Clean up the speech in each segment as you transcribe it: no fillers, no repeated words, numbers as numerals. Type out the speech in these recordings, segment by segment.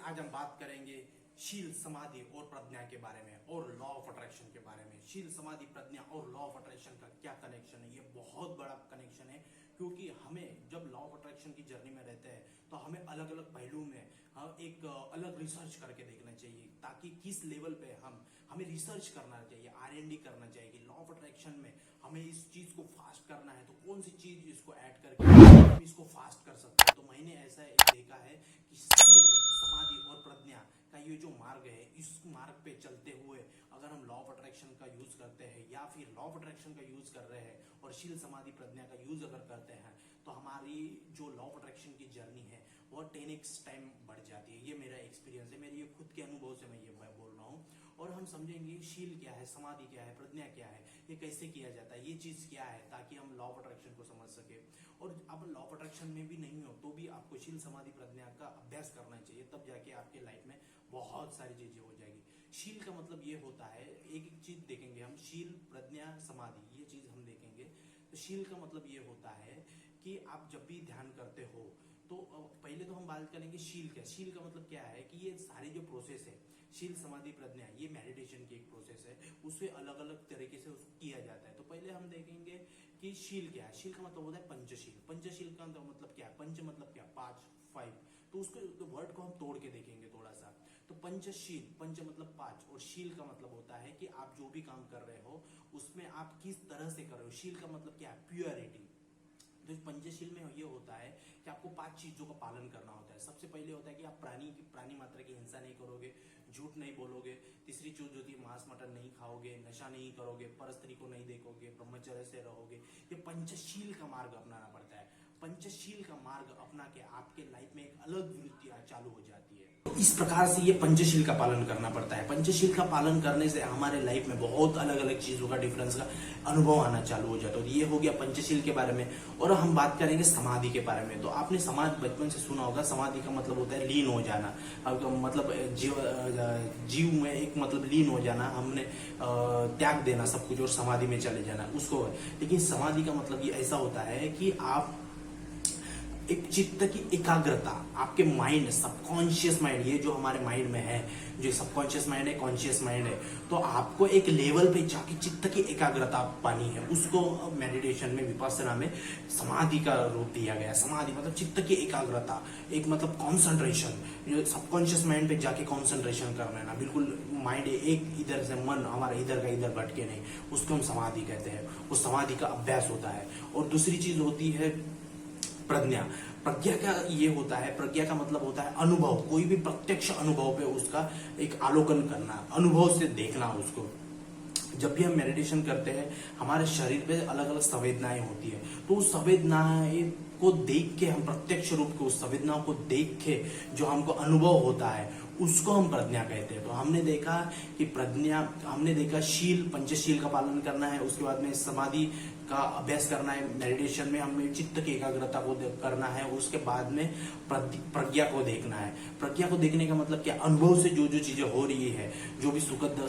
आज हम बात करेंगे शील, समाधि और प्रज्ञा के बारे में और लॉ ऑफ अट्रैक्शन के बारे में। शील, समाधि, प्रज्ञा और लॉ ऑफ अट्रैक्शन का क्या कनेक्शन है? ये बहुत बड़ा कनेक्शन है, क्योंकि हमें जब लॉ ऑफ अट्रैक्शन की जर्नी में रहते हैं तो हमें अलग अलग पहलू में एक अलग रिसर्च करके देखना चाहिए, ताकि किस लेवल पे हमें रिसर्च करना चाहिए, R&D करना चाहिए। लॉ ऑफ अट्रैक्शन में हमें इस चीज को फास्ट करना है तो कौन सी चीज इसको ऐड करके हम इसको फास्ट कर सकते हैं। तो मैंने ऐसा एक देखा है कि शील, समाधि और प्रज्ञा का ये जो मार्ग है, इस मार्ग पे चलते हुए अगर हम लॉ ऑफ अट्रैक्शन का यूज करते हैं या फिर लॉ ऑफ अट्रैक्शन का यूज कर रहे हैं और शील, समाधि, प्रज्ञा का यूज अगर करते हैं तो हमारी जो लॉ ऑफ अट्रैक्शन की जर्नी है वो 10x टाइम बढ़ जाती है। ये मेरा एक्सपीरियंस है, मेरे ये खुद के अनुभव से मैं ये बोल रहा हूँ। और हम समझेंगे शील क्या है, समाधि क्या है, प्रज्ञा क्या है, ये कैसे किया जाता है, ये चीज क्या है, ताकि हम लॉ ऑफ अट्रैक्शन को समझ सके। और अब लॉ ऑफ अट्रैक्शन में भी नहीं हो तो भी आपको शील, समाधि, प्रज्ञा का अभ्यास करना चाहिए, तब जाके आपके लाइफ में बहुत सारी चीजें हो जाएगी। शील का मतलब ये होता है, एक एक चीज देखेंगे हम, शील, प्रज्ञा, समाधि, ये चीज हम देखेंगे। तो शील का मतलब ये होता है कि आप जब भी ध्यान करते हो तो पहले तो हम बात करेंगे शील क्या। शील का मतलब क्या है कि ये सारी जो प्रोसेस है, शील, समाधि, प्रज्ञा, ये मेडिटेशन की एक प्रोसेस है, उससे अलग अलग तरीके से उसको किया जाता है। तो पहले हम देखेंगे कि शील क्या है। शील का मतलब होता है पंचशील। पंचशील का मतलब क्या है? पंच मतलब क्या? 5, 5। तो उसको तो वर्ड को हम तोड़ के देखेंगे थोड़ा सा। तो पंचशील, पंच मतलब 5 और शील का मतलब होता है कि आप जो भी काम कर रहे हो उसमें आप किस तरह से कर रहे हो। शील का मतलब क्या है? प्योरिटी। तो पंचशील में ये होता है कि आपको 5 चीजों का पालन करना होता है। सबसे पहले होता है कि आप प्राणी मात्रा की हिंसा नहीं करोगे, झूठ नहीं बोलोगे। तीसरी चीज होती है मांस मटन नहीं खाओगे, नशा नहीं करोगे, परस्त्री को नहीं देखोगे, ब्रह्मचर्य से रहोगे। ये पंचशील का मार्ग अपनाना पड़ता है। पंचशील का मार्ग अपना के आपके लाइफ में एक अलग वृत्ति चालू हो जाती है। तो इस प्रकार से ये पंचशील का पालन करना पड़ता है। पंचशील का पालन करने से हमारे लाइफ में बहुत अलग अलग चीजों का डिफरेंस का अनुभव आना चालू हो जाता है। तो ये हो गया पंचशील के बारे में। और हम बात करेंगे समाधि के बारे में। तो आपने समाधि बचपन से सुना होगा। समाधि का मतलब होता है लीन हो जाना, मतलब जीव में एक मतलब लीन हो जाना, हमने त्याग देना सब कुछ और समाधि में चले जाना उसको। लेकिन समाधि का मतलब ये ऐसा होता है कि आप एक चित्त की एकाग्रता, आपके माइंड, सबकॉन्शियस माइंड, ये जो हमारे माइंड में है, जो सबकॉन्शियस माइंड है, कॉन्शियस माइंड है, तो आपको एक लेवल पे जाके चित्त की एकाग्रता पानी है। उसको मेडिटेशन में, विपස්සना में समाधि का रूप दिया गया। समाधि मतलब चित्त की एकाग्रता, एक मतलब कॉन्सेंट्रेशन, जो सबकॉन्शियस माइंड पे जाके कॉन्सेंट्रेशन कर लेना, बिल्कुल माइंड एक इधर से मन हमारा इधर का इधर भटके नहीं, उसको हम समाधि कहते हैं। उस समाधि का अभ्यास होता है। और दूसरी चीज होती है प्रज्ञा। प्रज्ञा का ये होता है, प्रज्ञा का मतलब होता है अनुभव, कोई भी प्रत्यक्ष अनुभव पे उसका एक आलोकन करना, अनुभव से देखना उसको। जब भी हम मेडिटेशन करते हैं हमारे शरीर पे अलग अलग संवेदनाएं होती है, तो उस संवेदनाएं को देख के, हम प्रत्यक्ष रूप को उस संवेदनाओं को देख के जो हमको अनुभव होता है उसको हम प्रज्ञा कहते हैं। तो हमने देखा कि प्रज्ञा, हमने देखा शील, पंचशील का पालन करना है, उसके बाद में समाधि का अभ्यास करना है, मेडिटेशन में हमें चित्त की एकाग्रता को करना है, उसके बाद में प्रज्ञा को देखना है। प्रज्ञा को देखने का मतलब क्या? अनुभव से जो जो चीजें हो रही है, जो भी सुखद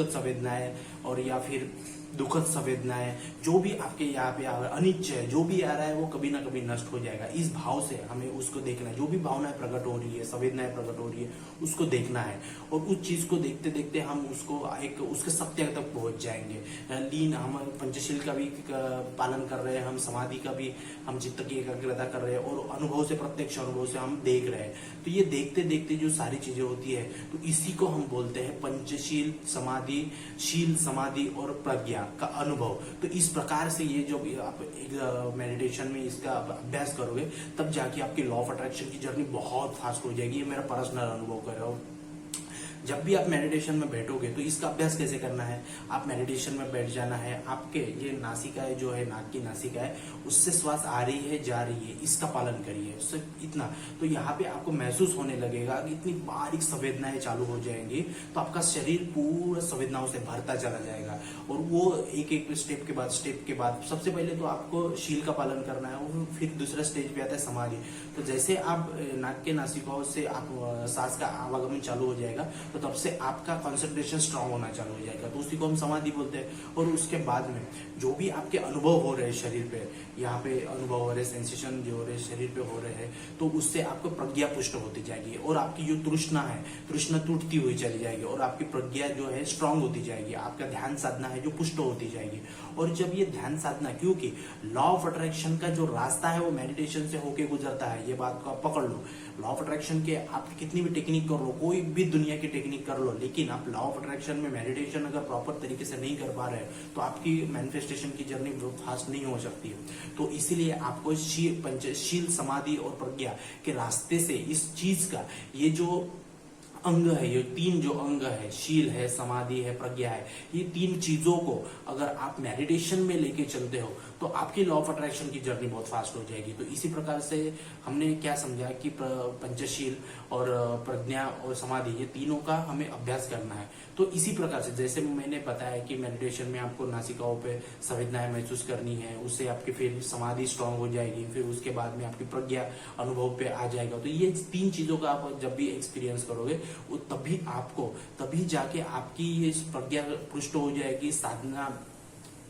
संवेदनाएं और या फिर दुखद संवेदनाएं, जो भी आपके यहाँ पे अनिच्छ है, जो भी आ रहा है वो कभी ना कभी नष्ट हो जाएगा। इस भाव से हमें उसको देखना है। जो भी भावनाएं प्रकट हो रही है, संवेदनाएं प्रकट हो रही है, उसको देखना है। और उस चीज को देखते देखते हम उसको एक उसके सत्य तक पहुंच जाएंगे। लीन, हम पंचशील का भी पालन कर रहे हैं, हम समाधि का भी, हम चित्त की एकाग्रता कर रहे हैं और अनुभव से, प्रत्यक्ष अनुभव से हम देख रहे हैं। तो ये देखते देखते जो सारी चीजें होती है, तो इसी को हम बोलते हैं पंचशील, समाधि, शील, समाधि और प्रज्ञा का अनुभव। तो इस प्रकार से ये जो आप एक मेडिटेशन में इसका अभ्यास करोगे तब जाके आपकी लॉ ऑफ अट्रैक्शन की जर्नी बहुत फास्ट हो जाएगी। ये मेरा पर्सनल अनुभव कर रहा हूँ। जब भी आप मेडिटेशन में बैठोगे तो इसका अभ्यास कैसे करना है? आप मेडिटेशन में बैठ जाना है, आपके ये नासिका है, जो है नाक की नासिका है, उससे श्वास आ रही है, जा रही है, इसका पालन करिए, उससे इतना। तो यहाँ पे आपको महसूस होने लगेगा कि इतनी बारीक संवेदनाएं चालू हो जाएंगी, तो आपका शरीर पूरा संवेदनाओं से भरता चला जाएगा। और वो एक एक स्टेप के बाद सबसे पहले तो आपको शील का पालन करना है, और फिर दूसरा स्टेज पे आता है समाधि। तो जैसे आप नाक के नासिकाओं से आप सांस का आवागमन चालू हो जाएगा, तो तो तब से आपका कंसंट्रेशन स्ट्रांग होना चालू हो जाएगा, तो उसी को हम समाधि बोलते हैं। और उसके बाद में जो भी आपके अनुभव हो रहे हैं शरीर पे, यहाँ पे अनुभव हो रहे, सेंसेशन जो हो रहे शरीर पे हो रहे हैं, तो उससे आपको प्रज्ञा पुष्ट होती जाएगी और आपकी जो तृष्णा है, तृष्णा टूटती हुई चली जाएगी और आपकी प्रज्ञा जो है स्ट्रांग होती जाएगी, आपका ध्यान साधना है जो पुष्ट होती जाएगी। और जब ये ध्यान साधना, क्योंकि लॉ ऑफ अट्रैक्शन का जो रास्ता है वो मेडिटेशन से होके गुजरता है, ये बात को आप पकड़ लो। लॉ ऑफ अट्रैक्शन के आप कितनी भी टेक्निक कर लो, कोई भी दुनिया की टेक्निक कर लो, लेकिन आप लॉ ऑफ अट्रैक्शन में मेडिटेशन अगर प्रॉपर तरीके से नहीं कर पा रहे तो आपकी मैनिफेस्टेशन की जर्नी फास्ट नहीं हो सकती है। तो इसीलिए आपको पंचशील, समाधि और प्रज्ञा के रास्ते से इस चीज का, ये जो अंग है, ये तीन जो अंग है, शील है, समाधि है, प्रज्ञा है, ये तीन चीजों को अगर आप मेडिटेशन में लेके चलते हो तो आपकी लॉ ऑफ अट्रैक्शन की जर्नी बहुत फास्ट हो जाएगी। तो इसी प्रकार से हमने क्या समझा कि पंचशील और प्रज्ञा और समाधि, ये तीनों का हमें अभ्यास करना है। तो इसी प्रकार से जैसे मैंने बताया कि मेडिटेशन में आपको नासिकाओं पे संवेदनाएं महसूस करनी है, उससे आपकी फिर समाधि स्ट्रांग हो जाएगी, फिर उसके बाद में आपकी प्रज्ञा अनुभव पे आ जाएगा। तो ये तीन चीजों का आप जब भी एक्सपीरियंस करोगे तभी जाके आपकी ये प्रज्ञा पुष्ट हो जाएगी, साधना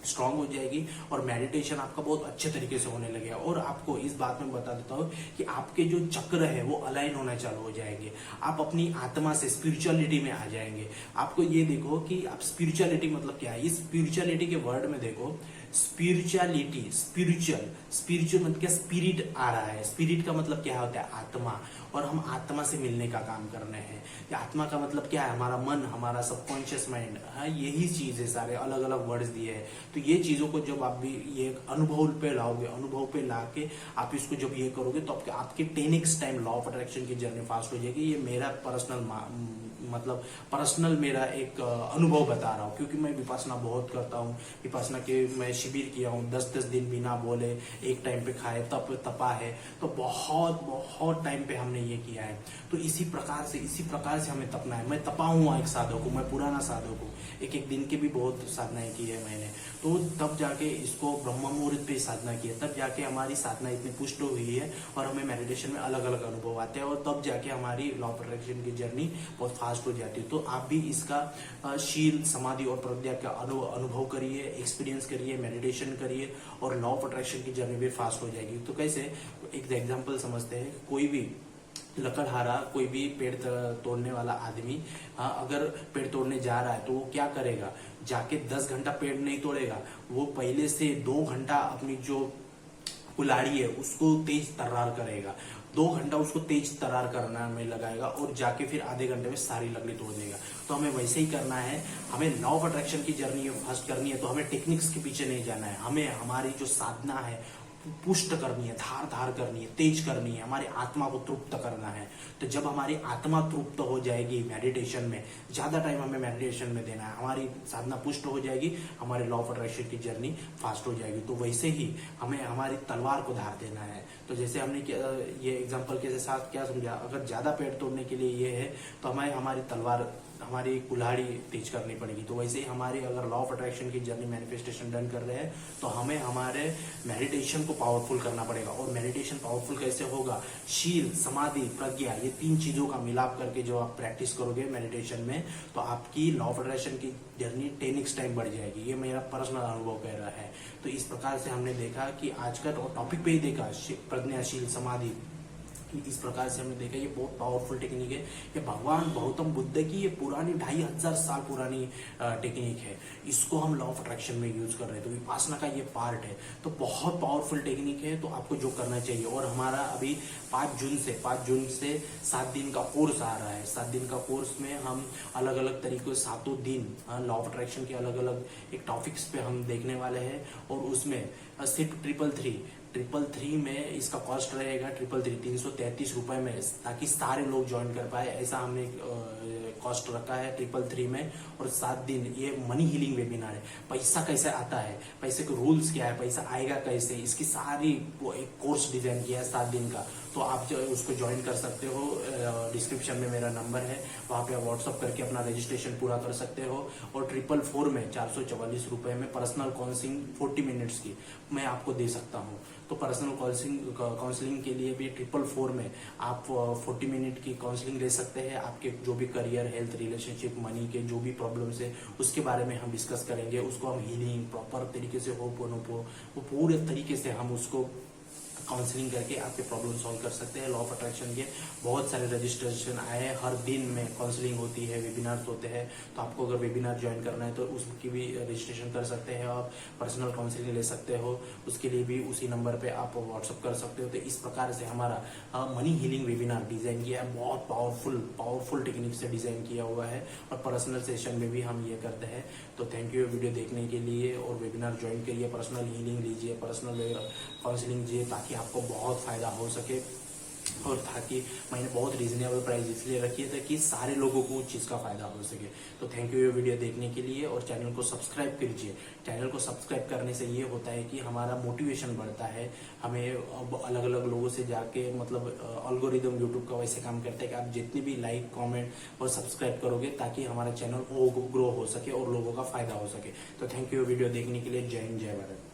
स्ट्रांग हो जाएगी और मेडिटेशन आपका बहुत अच्छे तरीके से होने लगेगा। और आपको इस बात में बता देता हूँ कि आपके जो चक्र है वो अलाइन होना चालू हो जाएंगे, आप अपनी आत्मा से स्पिरिचुअलिटी में आ जाएंगे। आपको ये देखो कि आप स्पिरिचुअलिटी मतलब क्या है, इस स्पिरिचुअलिटी के वर्ड में देखो, स्पिरिचुअलिटी, स्पिरिचुअल मतलब क्या, स्पिरिट आ रहा है। स्पिरिट का मतलब क्या होता है, आत्मा, और हम आत्मा से मिलने का काम कर रहे हैं। आत्मा का मतलब क्या है, हमारा मन, हमारा सबकॉन्शियस माइंड, हाँ यही चीज है, सारे अलग अलग वर्ड्स दिए हैं। तो ये चीजों को जब आप भी ये अनुभव पे लाओगे, अनुभव पे लाके आप इसको जब ये करोगे तो आपके 10x time law of attraction की जर्नी फास्ट हो जाएगी। ये मेरा पर्सनल मेरा एक अनुभव बता रहा हूँ, क्योंकि मैं विपासना बहुत करता हूँ। विपासना के मैं शिविर किया हूँ, 10-10 दिन बिना बोले एक टाइम पे खाए, तपा है, तो बहुत टाइम पे हमने ये किया है। तो इसी प्रकार से हमें तपना है। मैं तपा हुआ एक साधक हूँ, मैं पुराना साधक हूँ, एक दिन के भी बहुत साधनाएं की है मैंने। तो तब जाके इसको ब्रह्म मुहूर्त पे साधना की है, तब जाके हमारी साधना इतनी पुष्ट हुई है और हमें मेडिटेशन में अलग अलग अनुभव आते हैं, और तब जाके हमारी लॉ ऑफ अट्रैक्शन की जर्नी बहुत फास्ट हो जाती है। तो आप भी इसका शील, समाधि और प्रज्ञा का अनुभव करिए, एक्सपीरियंस करिए, मेडिटेशन करिए और लॉ ऑफ अट्रैक्शन की जर्नी भी फास्ट हो जाएगी। तो कैसे, एक एग्जाम्पल समझते हैं। कोई भी लकड़हारा, कोई भी पेड़ तोड़ने वाला आदमी अगर पेड़ तोड़ने जा रहा है तो वो क्या करेगा, जाके 10 घंटा पेड़ नहीं तोड़ेगा, वो पहले से 2 घंटा अपनी जो कुल्हाड़ी है उसको तेज तर्रार करेगा, 2 घंटा उसको तेज तर्रार करना में लगाएगा और जाके फिर आधे घंटे में सारी लकड़ी तोड़ देगा। तो हमें वैसे ही करना है, हमें लॉ ऑफ अट्रैक्शन की जर्नी फास्ट करनी है, तो हमें टेक्निक्स के पीछे नहीं जाना है, हमें हमारी जो साधना है पुष्ट करनी है, धार करनी है, तेज करनी है, हमारी आत्मा को तृप्त करना है। तो जब हमारी आत्मा तृप्त हो जाएगी मेडिटेशन में, ज्यादा टाइम हमें मेडिटेशन में देना है, हमारी साधना पुष्ट हो जाएगी, हमारे लॉ ऑफ अट्रैक्शन की जर्नी फास्ट हो जाएगी। तो वैसे ही हमें हमारी तलवार को धार देना है। तो जैसे हमने ये एग्जाम्पल के साथ क्या समझा, अगर ज्यादा पेड़ तोड़ने के लिए ये है तो हमें हमारी तलवार, हमारी कुल्हाड़ी तेज करनी पड़ेगी। तो वैसे ही हमारी अगर लॉ ऑफ अट्रैक्शन की जर्नी मैनिफेस्टेशन डन कर रहे हैं तो हमें हमारे मेडिटेशन को पावरफुल करना पड़ेगा। और मेडिटेशन पावरफुल कैसे होगा, शील, समाधि, प्रज्ञा, ये 3 चीजों का मिलाप करके जो आप प्रैक्टिस करोगे मेडिटेशन में, तो आपकी लॉ ऑफ अट्रैक्शन की जर्नी 10x टाइम बढ़ जाएगी। ये मेरा पर्सनल अनुभव कह रहा है। तो इस प्रकार से हमने देखा कि आज का टॉपिक पे ही देखा, प्रज्ञा, शील, समाधि, इस प्रकार से हमने देखा ये बहुत पावरफुल टेक्निक है। ये भगवान गौतम बुद्ध की ये पुरानी 2500 साल पुरानी टेक्निक है, इसको हम लॉ ऑफ अट्रैक्शन में यूज कर रहे हैं। तो विपासना का ये पार्ट है, तो बहुत पावरफुल टेक्निक है। तो आपको जो करना चाहिए, और हमारा अभी 5 जून से 7 दिन का कोर्स आ रहा है। 7 दिन का कोर्स में हम अलग अलग तरीके से 7 दिन लॉ ऑफ अट्रैक्शन के अलग अलग एक टॉपिक्स पे हम देखने वाले हैं। और उसमें सिर्फ 333 में इसका कॉस्ट रहेगा, 333 रुपए में, ताकि सारे लोग ज्वाइन कर पाए, ऐसा हमने कॉस्ट रखा है 333 में। और 7 दिन ये मनी हीलिंग वेबिनार है। पैसा कैसे आता है, पैसे के रूल्स क्या है, पैसा आएगा कैसे, इसकी सारी वो एक कोर्स डिजाइन किया है 7 दिन का। तो तो आप उसको ज्वाइन कर सकते हो। डिस्क्रिप्शन में मेरा नंबर है, वहाँ पे आप व्हाट्सअप करके अपना रजिस्ट्रेशन पूरा कर सकते हो। और 444 में 444 रुपए में पर्सनल काउंसलिंग 40 मिनट्स की मैं आपको दे सकता हूँ। तो पर्सनल काउंसलिंग के लिए भी 444 में आप 40 मिनट की काउंसलिंग ले सकते हैं। आपके जो भी करियर, हेल्थ, रिलेशनशिप, मनी के जो भी प्रॉब्लम्स है उसके बारे में हम डिस्कस करेंगे। उसको हम हीलिंग प्रॉपर तरीके से वो पूरे तरीके से हम उसको काउंसलिंग करके आपके प्रॉब्लम सॉल्व कर सकते हैं। लॉ ऑफ अट्रैक्शन के बहुत सारे रजिस्ट्रेशन आए हैं, हर दिन में काउंसलिंग होती है, वेबिनार्स होते हैं। तो आपको अगर वेबिनार ज्वाइन करना है तो उसकी भी रजिस्ट्रेशन कर सकते हैं। आप पर्सनल काउंसलिंग ले सकते हो, उसके लिए भी उसी नंबर पे आप व्हाट्सअप कर सकते हो। तो इस प्रकार से हमारा मनी हीलिंग वेबिनार डिजाइन किया है, बहुत पावरफुल टेक्निक से डिजाइन किया हुआ है। और पर्सनल सेशन में भी हम ये करते हैं। तो थैंक यू वीडियो देखने के लिए, और वेबिनार ज्वाइन करिए, पर्सनल हीलिंग लीजिए, पर्सनल काउंसलिंग लीजिए, ताकि आपको बहुत फायदा हो सके। और ताकि मैंने बहुत रीजनेबल प्राइस इसलिए रखी है ताकि सारे लोगों को उस चीज़ का फायदा हो सके। तो थैंक यू ये वीडियो देखने के लिए, और चैनल को सब्सक्राइब कीजिए। चैनल को सब्सक्राइब करने से ये होता है कि हमारा मोटिवेशन बढ़ता है। हमें अब अलग अलग लोगों से जाके, मतलब अल्गोरिदम यूट्यूब का वैसे काम करता है कि आप जितनी भी लाइक, कमेंट और सब्सक्राइब करोगे ताकि हमारा चैनल ग्रो हो सके और लोगों का फायदा हो सके। तो थैंक यू वीडियो देखने के लिए। जय हिंद, जय भारत।